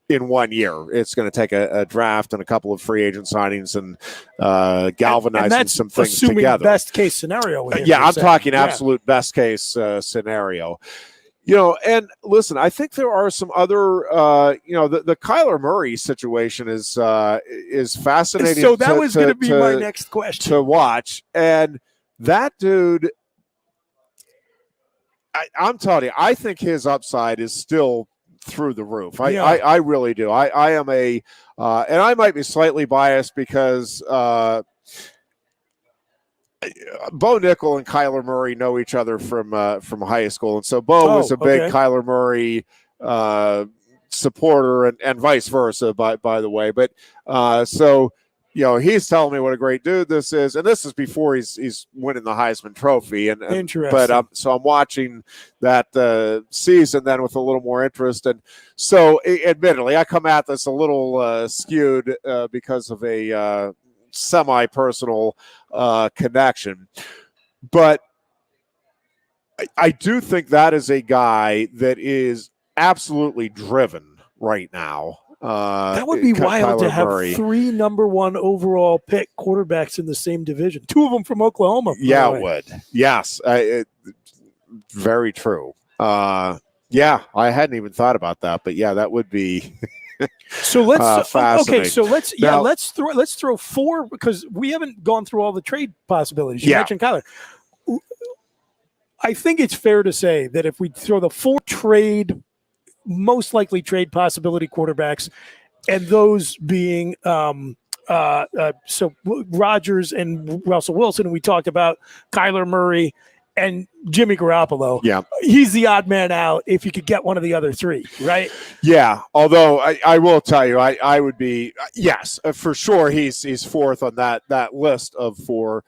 in 1 year. It's going to take a draft and a couple of free agent signings and galvanizing some things together. Best case scenario. I'm talking absolute best case scenario. And listen, I think there are some other, the Kyler Murray situation is fascinating. So that was going to be my next question to watch. And that dude, I'm telling you, I think his upside is still through the roof. I really do. I am and I might be slightly biased because Bo Nickel and Kyler Murray know each other from high school, and so Bo was a big Kyler Murray supporter, and vice versa. By the way, but so. He's telling me what a great dude this is, and this is before he's winning the Heisman Trophy. And interesting. But so I'm watching that season then with a little more interest, and so admittedly, I come at this a little skewed because of a semi-personal connection, but I do think that is a guy that is absolutely driven right now. That would be wild to have Murray. 3 number 1 overall pick quarterbacks in the same division. 2 of them from Oklahoma. Yeah, it would. Yes, very true. I hadn't even thought about that, but yeah, that would be. So let's fascinating. Okay. So let's throw 4, because we haven't gone through all the trade possibilities. You mentioned Kyler. I think it's fair to say that if we throw the 4 trade most likely trade possibility quarterbacks, and those being so Rodgers and Russell Wilson, and we talked about Kyler Murray and Jimmy Garoppolo. Yeah. He's the odd man out if you could get one of the other three, right? Yeah. Although I will tell you, I would be, yes, for sure. He's fourth on that list of four.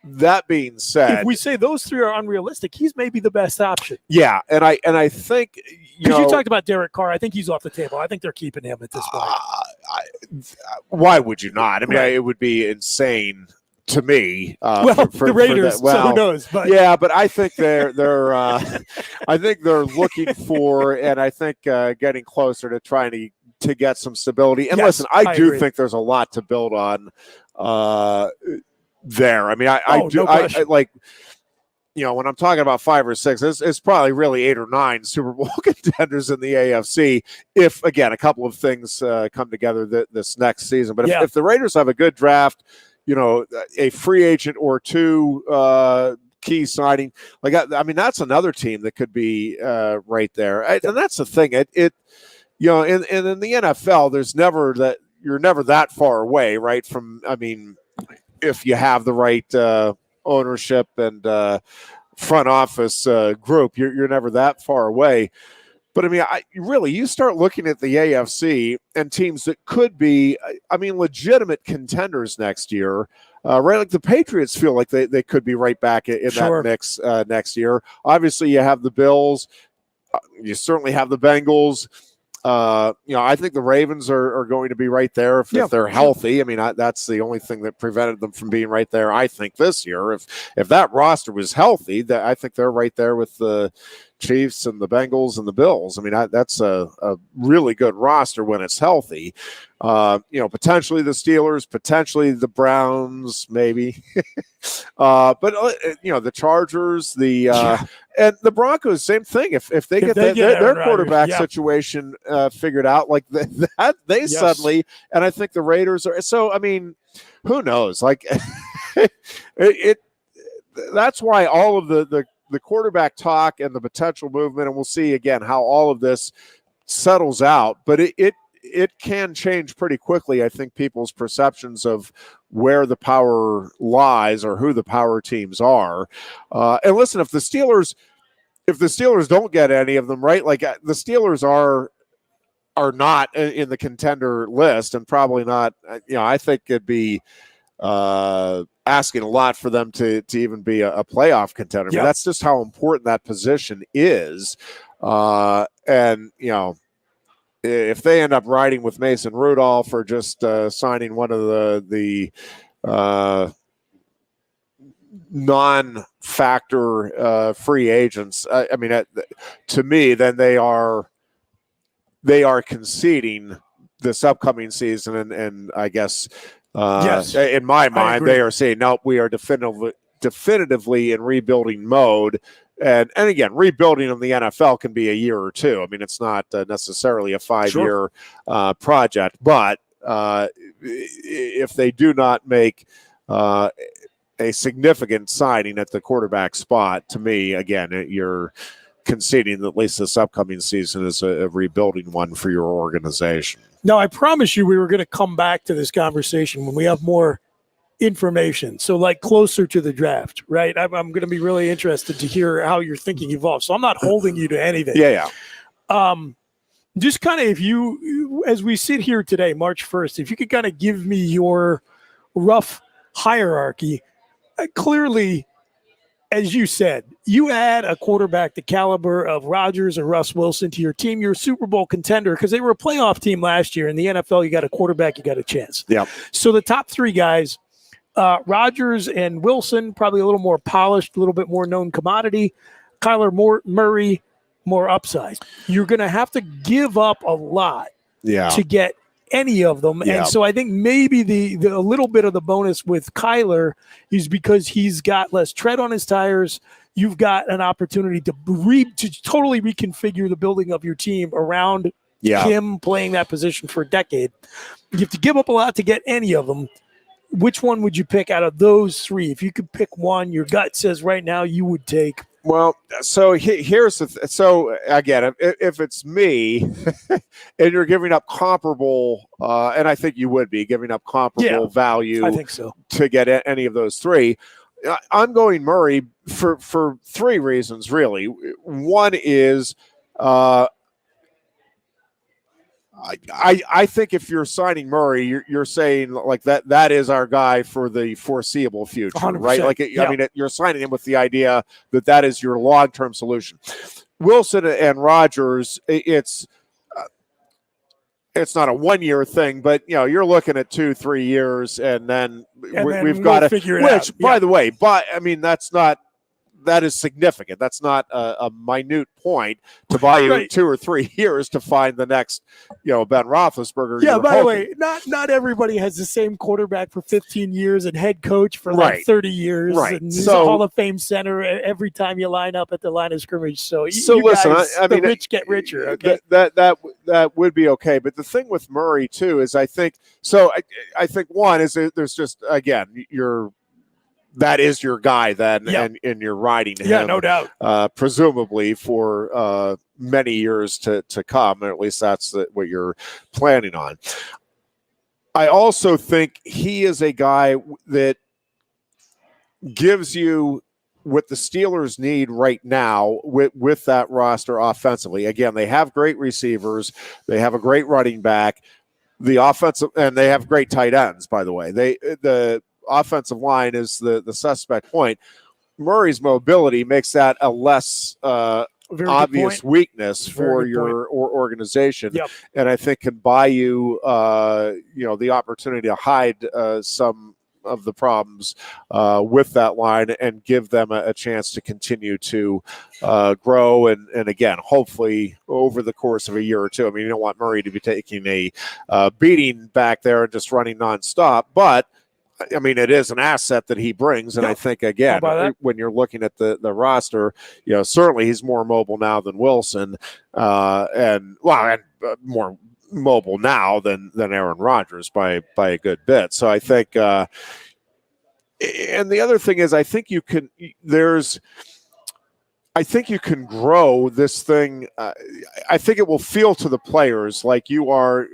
That being said, if we say those three are unrealistic, he's maybe the best option. Yeah. And I think, because you talked about Derek Carr. I think he's off the table. I think they're keeping him at this point. Why would you not? I mean, right. It would be insane to me. For the Raiders, so who knows? But. Yeah, but I think they're I think they're looking for, and I think getting closer to trying to get some stability. And yes, listen, I do agree. think there's a lot to build on there. I mean, I like, when I'm talking about 5 or 6, it's probably really 8 or 9 Super Bowl contenders in the AFC. If, again, a couple of things come together this next season. But if the Raiders have a good draft, a free agent or two key signing, I mean, that's another team that could be right there. And that's the thing. In the NFL, there's never that you're never that far away, right? From, I mean, if you have the right ownership and front office group, you're never that far away. But I mean, you start looking at the AFC and teams that could be, I mean, legitimate contenders next year, right? Like the Patriots feel like they could be right back in that mix next year. Obviously, you have the Bills. You certainly have the Bengals. I think the Ravens are going to be right there if they're healthy. I mean, that's the only thing that prevented them from being right there, I think, this year. If that roster was healthy, I think they're right there with the Chiefs and the Bengals and the Bills. I mean, that's a really good roster when it's healthy. Potentially the Steelers, potentially the Browns, maybe. But the Chargers, and the Broncos, same thing. If they get their quarterback situation figured out, like that, they suddenly, and I think the Raiders are. So I mean, who knows? Like that's why all of the quarterback talk and the potential movement, and we'll see again how all of this settles out. But it can change pretty quickly, I think, people's perceptions of where the power lies or who the power teams are. And listen, if the Steelers don't get any of them, right? Like the Steelers are not in the contender list, and probably not. I think it'd be asking a lot for them to even be a playoff contender. But that's just how important that position is. And if they end up riding with Mason Rudolph or just signing one of the non-factor free agents, I mean, to me, then they are conceding this upcoming season, and I guess in my mind, they are saying, nope, we are definitively in rebuilding mode. And again, rebuilding in the NFL can be a year or two. I mean, it's not necessarily a 5-year project. But if they do not make a significant signing at the quarterback spot, to me, again, you're conceding that at least this upcoming season is a rebuilding one for your organization. Now, I promise you we were going to come back to this conversation when we have more information. So like closer to the draft, right? I'm going to be really interested to hear how your thinking evolves. So I'm not holding you to anything. Just kind of, if you, as we sit here today, March 1st, if you could kind of give me your rough hierarchy, clearly, as you said, you add a quarterback the caliber of Rodgers or Russ Wilson to your team, you're a Super Bowl contender, because they were a playoff team last year. In the NFL, you got a quarterback, you got a chance. Yeah. So the top three guys, Rodgers and Wilson, probably a little more polished, a little bit more known commodity. Kyler Murray, more upside. You're going to have to give up a lot to get any of them. And so I think maybe the a little bit of the bonus with Kyler is because he's got less tread on his tires. You've got an opportunity to totally reconfigure the building of your team around him playing that position for a decade. You have to give up a lot to get any of them. Which one would you pick out of those three? If you could pick one, your gut says right now you would take Well, so here's the so again, if it's me, and you're giving up comparable, and I think you would be giving up comparable value, I think so, to get any of those three. I'm going Murray for three reasons, really. One is, I think if you're signing Murray, you're saying like that is our guy for the foreseeable future, 100%. right? Like, I mean, you're signing him with the idea that is your long-term solution. Wilson and Rodgers, it's not a 1 year thing, but you're looking at 2-3 years, and then we've got to figure it out. By the way, but I mean that is significant. That's not a minute point to buy you 2 or 3 years to find the next, Ben Roethlisberger. Yeah, by the way, not everybody has the same quarterback for 15 years and head coach for like 30 years. Right. And he's a Hall of Fame center every time you line up at the line of scrimmage. So listen, guys, I mean, the rich get richer. Okay, that would be okay. But the thing with Murray too is I think one is there's just, again, that is your guy then, and you're riding him. Yeah, no doubt. Presumably for many years to come, or at least that's what you're planning on. I also think he is a guy that gives you what the Steelers need right now with that roster offensively. Again, they have great receivers. They have a great running back. The offensive, and they have great tight ends, by the way. The offensive line is the suspect point. Murray's mobility makes that a less obvious weakness for your organization, and I think can buy you the opportunity to hide some of the problems with that line and give them a chance to continue to grow and again, hopefully over the course of a year or two. I mean, you don't want Murray to be taking a beating back there and just running nonstop, but I mean, it is an asset that he brings, and I think, again, when you're looking at the roster, certainly he's more mobile now than Wilson, and more mobile now than Aaron Rodgers by a good bit. So I think, and the other thing is, I think you can grow this thing. I think it will feel to the players like you are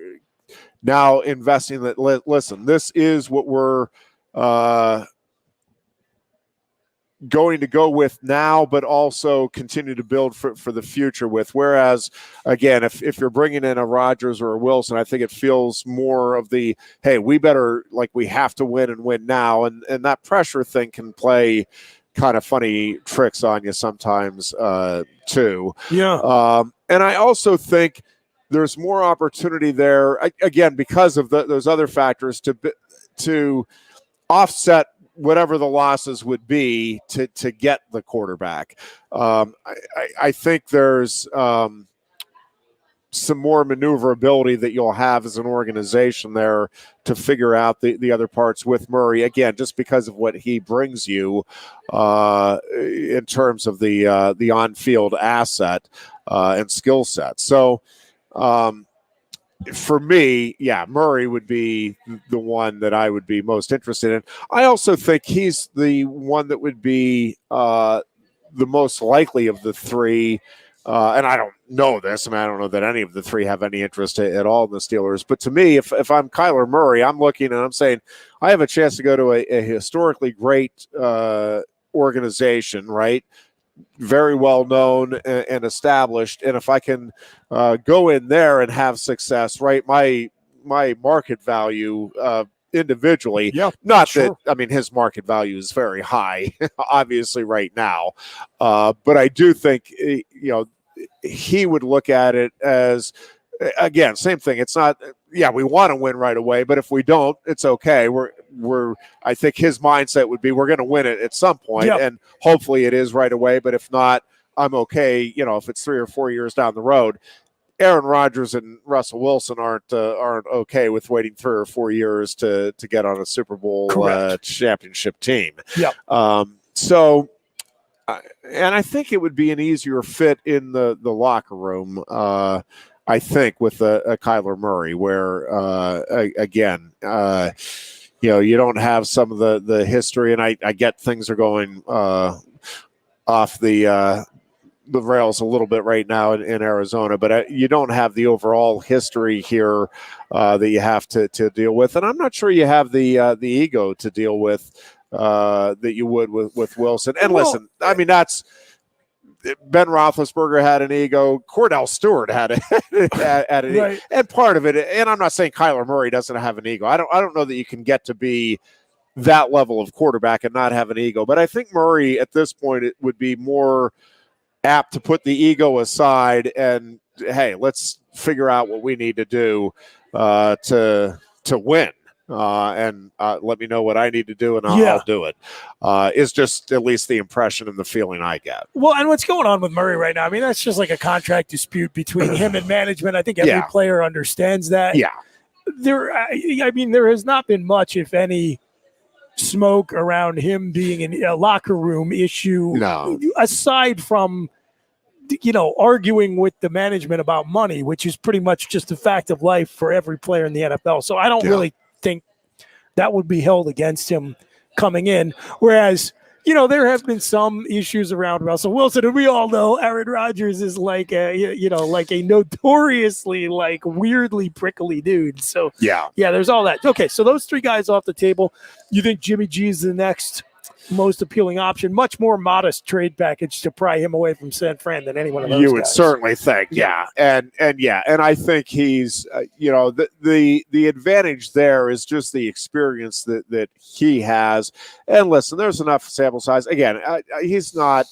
now investing that, listen, this is what we're going to go with now, but also continue to build for the future with. Whereas, again, if you're bringing in a Rodgers or a Wilson, I think it feels more of the, hey, we have to win and win now. And that pressure thing can play kind of funny tricks on you sometimes too. Yeah. And I also think there's more opportunity there, again, because of those other factors to offset whatever the losses would be to get the quarterback. I think there's some more maneuverability that you'll have as an organization there to figure out the other parts with Murray, again, just because of what he brings you in terms of the on-field asset and skill set. So, for me, Murray would be the one that I would be most interested in. I also think he's the one that would be the most likely of the three. And I don't know this. I mean, I don't know that any of the three have any interest at all in the Steelers. But to me, if I'm Kyler Murray, I'm looking and I'm saying I have a chance to go to a historically great organization, right? Very well known and established, and if I can go in there and have success, right, my market value individually, that I mean his market value is very high, obviously right now, but I do think he would look at it as, again, same thing. It's not, we want to win right away, but if we don't, it's okay. I think his mindset would be, we're going to win it at some point, and hopefully it is right away. But if not, I'm okay. If it's 3 or 4 years down the road. Aaron Rodgers and Russell Wilson aren't okay with waiting 3 or 4 years to get on a Super Bowl championship team. So. And I think it would be an easier fit in the locker room, I think, with a Kyler Murray, where, again, you don't have some of the history, and I get things are going off the rails a little bit right now in Arizona, but you don't have the overall history here that you have to deal with, and I'm not sure you have the ego to deal with that you would with Wilson. And listen, I mean, that's Ben Roethlisberger had an ego. Cordell Stewart had an ego, and part of it. And I'm not saying Kyler Murray doesn't have an ego. I don't know that you can get to be that level of quarterback and not have an ego. But I think Murray at this point it would be more apt to put the ego aside and hey, let's figure out what we need to do to win. And let me know what I need to do, and I'll do it. Is just at least the impression and the feeling I get. Well, and what's going on with Murray right now, I mean, that's just like a contract dispute between him and management. I think every player understands that. Yeah. I mean, there has not been much, if any, smoke around him being in a locker room issue. No. Aside from, arguing with the management about money, which is pretty much just a fact of life for every player in the NFL. So I don't really think that would be held against him coming in. Whereas, there have been some issues around Russell Wilson, and we all know Aaron Rodgers is like a notoriously weirdly prickly dude. So there's all that. Okay, so those three guys off the table. You think Jimmy G is the next most appealing option? Much more modest trade package to pry him away from San Fran than anyone of those you would guys. certainly think, and I think he's the advantage there is just the experience that he has. And listen, there's enough sample size. Again, he's not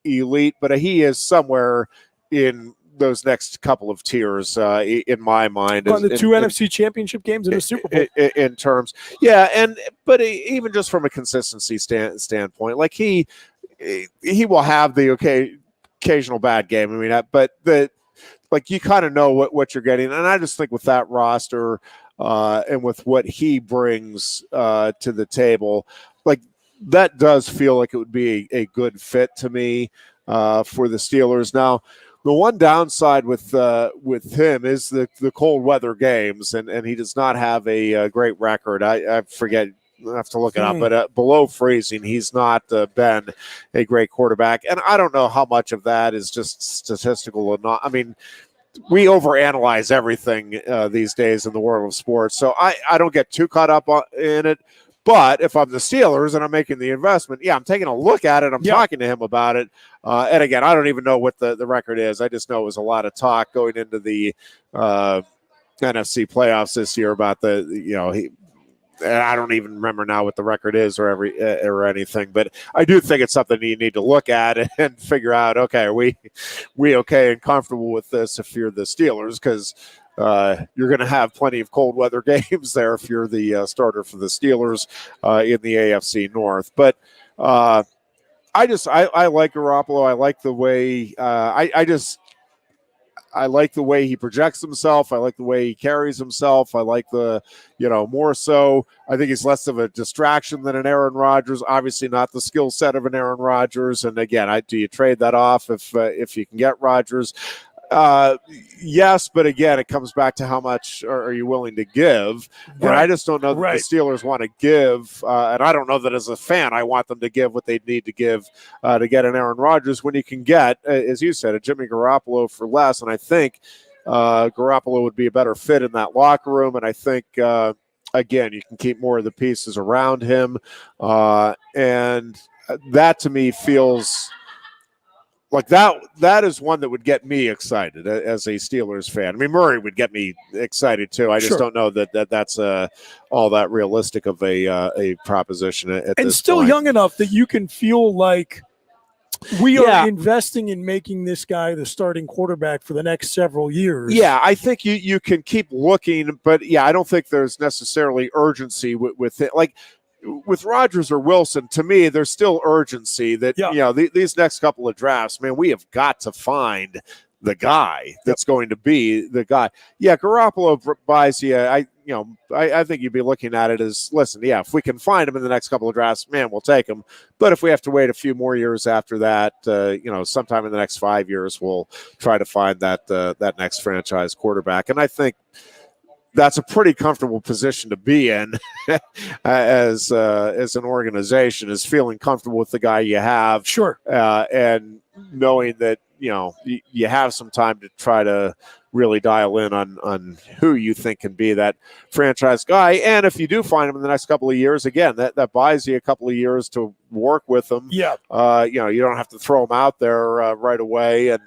elite, but he is somewhere in those next couple of tiers in my mind. On the two NFC championship games in the Super Bowl. In terms, but even just from a consistency standpoint, like he will have the occasional bad game. I mean, but you kind of know what you're getting. And I just think with that roster and with what he brings to the table, that does feel like it would be a good fit to me for the Steelers. Now, the one downside with him is the cold weather games, and he does not have a great record. I forget, I have to look it up, but below freezing, he's not been a great quarterback. And I don't know how much of that is just statistical or not. I mean, we overanalyze everything these days in the world of sports, so I don't get too caught up in it. But if I'm the Steelers and I'm making the investment, I'm taking a look at it. I'm talking to him about it. And again, I don't even know what the record is. I just know it was a lot of talk going into the NFC playoffs this year about and I don't even remember now what the record is or anything. But I do think it's something you need to look at and figure out, okay, are we okay and comfortable with this if you're the Steelers? Because you're going to have plenty of cold weather games there if you're the starter for the Steelers in the AFC North. But I like Garoppolo. I like the way I like the way he projects himself. I like the way he carries himself. I like more so. I think he's less of a distraction than an Aaron Rodgers. Obviously, not the skill set of an Aaron Rodgers. And again, do you trade that off if you can get Rodgers? Yes, but again, it comes back to how much are you willing to give. And I just don't know that the Steelers want to give. And I don't know that as a fan, I want them to give what they need to give to get an Aaron Rodgers when you can get, as you said, a Jimmy Garoppolo for less. And I think Garoppolo would be a better fit in that locker room. And I think, again, you can keep more of the pieces around him. And that to me feels like that is one that would get me excited as a Steelers fan. I mean, Murray would get me excited too. I just don't know that's all that realistic of a proposition at this point. And still young enough that you can feel like we are investing in making this guy the starting quarterback for the next several years. Yeah, I think you can keep looking, but I don't think there's necessarily urgency with it. Like, with Rodgers or Wilson, to me, there's still urgency that, these next couple of drafts, man, we have got to find the guy that's going to be the guy. Yeah, Garoppolo buys you. I think you'd be looking at it as, listen, if we can find him in the next couple of drafts, man, we'll take him. But if we have to wait a few more years after that, sometime in the next 5 years, we'll try to find that next franchise quarterback. And I think that's a pretty comfortable position to be in as an organization, is feeling comfortable with the guy you have. Sure. And knowing that, you have some time to try to really dial in on who you think can be that franchise guy. And if you do find him in the next couple of years, again, that buys you a couple of years to work with him. Yeah. You don't have to throw him out there right away. And,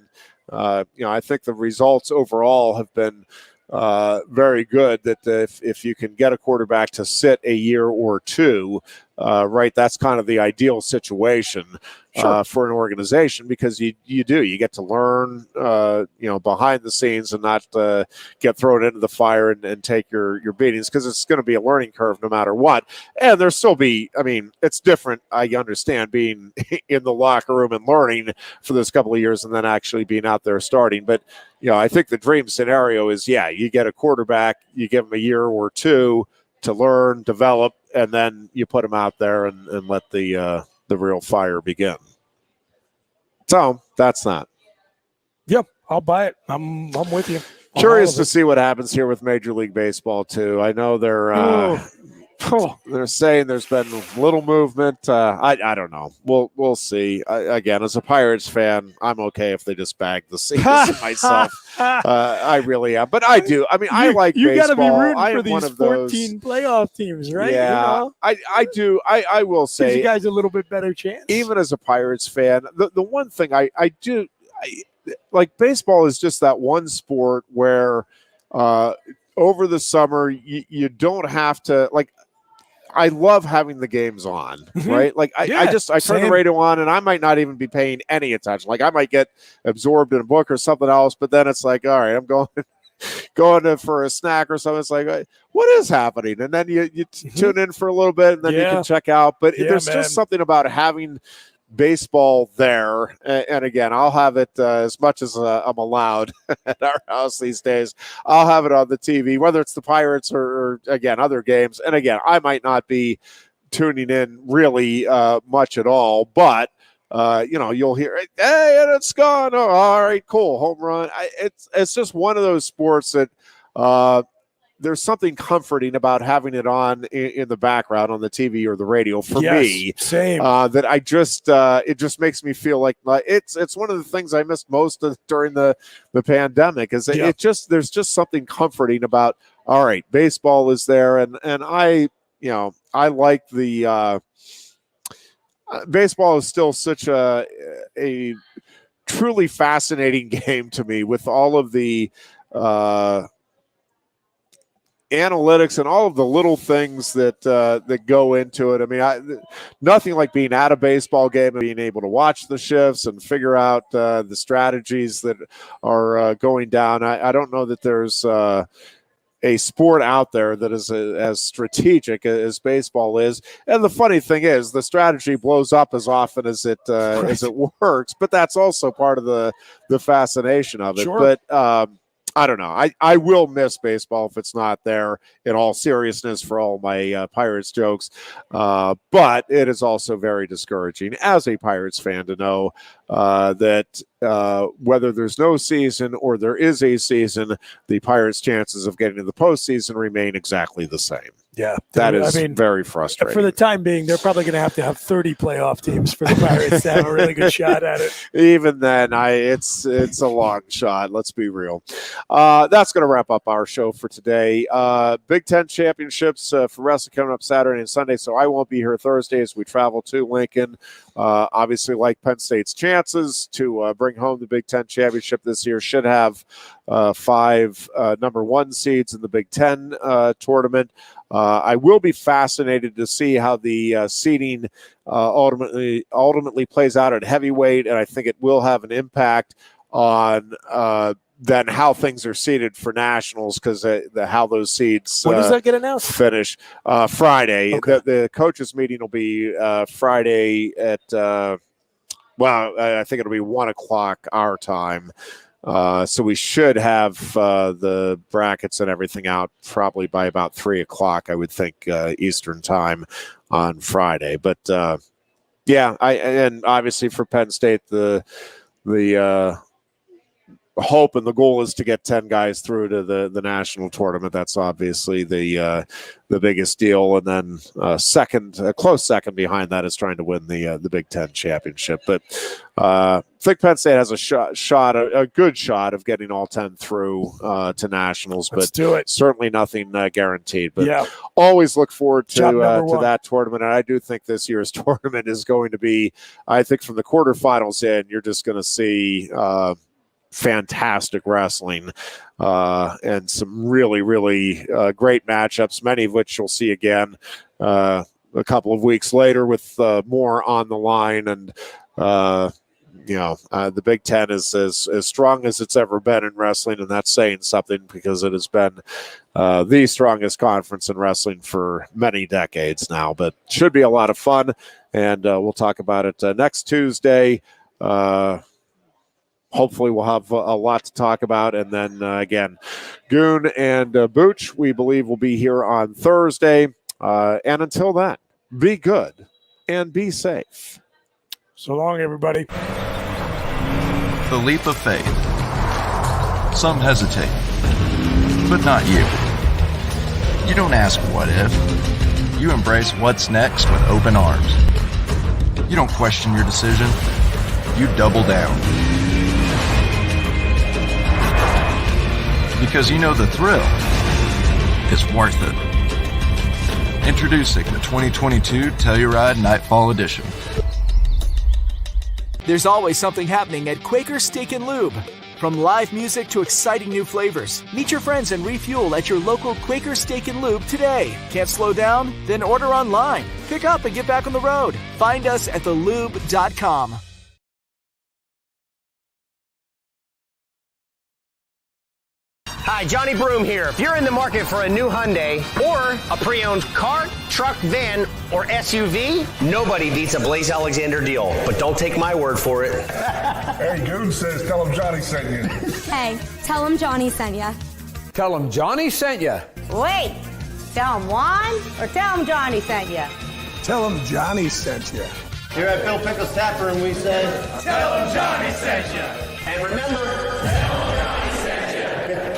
I think the results overall have been very good, that if you can get a quarterback to sit a year or two, right, that's kind of the ideal situation. Sure. For an organization, because you get to learn, behind the scenes, and not get thrown into the fire and take your beatings, because it's going to be a learning curve no matter what. And there'll still be, it's different. I understand being in the locker room and learning for those couple of years and then actually being out there starting. But, I think the dream scenario is, you get a quarterback, you give him a year or two to learn, develop, and then you put him out there and let the real fire begin. So that's that. Yep, I'll buy it. I'm with you. Curious to see what happens here with Major League Baseball too. I know they're saying there's been little movement. I don't know. We'll see. Again, as a Pirates fan, I'm okay if they just bag the season myself. I really am. But I do. I like you baseball. You got to be rooting for these 14 playoff teams, right? Yeah, I do. I will say, gives you guys a little bit better chance. Even as a Pirates fan, the one thing I do, like, baseball is just that one sport where over the summer you don't have to, like, I love having the games on, right? Like, I turn the radio on, and I might not even be paying any attention. Like, I might get absorbed in a book or something else, but then it's like, all right, I'm going for a snack or something. It's like, what is happening? And then you tune in for a little bit, and then you can check out. But there's just something about having baseball there. And again, I'll have it as much as I'm allowed at our house these days. I'll have it on the TV, whether it's the Pirates or again, other games. And again, I might not be tuning in really much at all, but you'll hear, hey, and it's gone. Oh, all right, cool, home run. It's just one of those sports that there's something comforting about having it on in the background on the TV or the radio for me. Same. That I just it just makes me feel like it's one of the things I missed most during the pandemic. Is there's just something comforting about, all right, baseball is there, and I like the baseball is still such a truly fascinating game to me, with all of the analytics and all of the little things that go into it. Nothing like being at a baseball game and being able to watch the shifts and figure out the strategies that are going down. I don't know that there's a sport out there that is as strategic as baseball is. And the funny thing is, the strategy blows up as often as it works, but that's also part of the fascination of it. Sure. But I don't know. I will miss baseball if it's not there, in all seriousness, for all my Pirates jokes. But it is also very discouraging as a Pirates fan to know that whether there's no season or there is a season, the Pirates' chances of getting to the postseason remain exactly the same. Yeah, that is very frustrating. For the time being, they're probably going to have 30 playoff teams for the Pirates to have a really good shot at it. Even then, it's a long shot. Let's be real. That's going to wrap up our show for today. Big Ten championships for wrestling coming up Saturday and Sunday, so I won't be here Thursday as we travel to Lincoln. Obviously, like Penn State's chances to bring home the Big Ten championship this year, should have 5 number 1 seeds in the Big Ten tournament. I will be fascinated to see how the seeding ultimately plays out at heavyweight, and I think it will have an impact on then how things are seeded for nationals, because how those seeds when does that get announced? Finish Friday. Okay. The coaches meeting will be Friday at I think it'll be 1:00 our time. So we should have the brackets and everything out probably by about 3:00, I would think, Eastern time on Friday. But and obviously for Penn State, the hope and the goal is to get 10 guys through to the national tournament. That's obviously the biggest deal. And then a close second behind that is trying to win the Big Ten championship. But I think Penn State has a good shot of getting all 10 through to nationals. Let's do it. Certainly nothing guaranteed. But always look forward to that tournament. And I do think this year's tournament is going to be, I think from the quarterfinals in, you're just going to see fantastic wrestling and some really, really great matchups, many of which you'll see again a couple of weeks later with more on the line. And, the Big Ten is as strong as it's ever been in wrestling, and that's saying something because it has been the strongest conference in wrestling for many decades now. But should be a lot of fun, and we'll talk about it next Tuesday. Hopefully we'll have a lot to talk about. And then, again, Goon and Booch, we believe, will be here on Thursday. And until then, be good and be safe. So long, everybody. The leap of faith. Some hesitate, but not you. You don't ask what if. You embrace what's next with open arms. You don't question your decision. You double down. Because you know the thrill is worth it. Introducing the 2022 Telluride Nightfall Edition. There's always something happening at Quaker Steak Lube. From live music to exciting new flavors, meet your friends and refuel at your local Quaker Steak Lube today. Can't slow down? Then order online. Pick up and get back on the road. Find us at thelube.com. Hi, Johnny Broom here. If you're in the market for a new Hyundai or a pre-owned car, truck, van, or SUV, nobody beats a Blaze Alexander deal. But don't take my word for it. Hey, Goon says tell him Johnny sent you. Hey, tell him Johnny sent ya. Tell him Johnny sent you. Wait, tell him Juan or tell him Johnny sent you? Tell him Johnny sent you. Here at Bill Pickles Tap Room, we say, tell him Johnny sent you. And remember,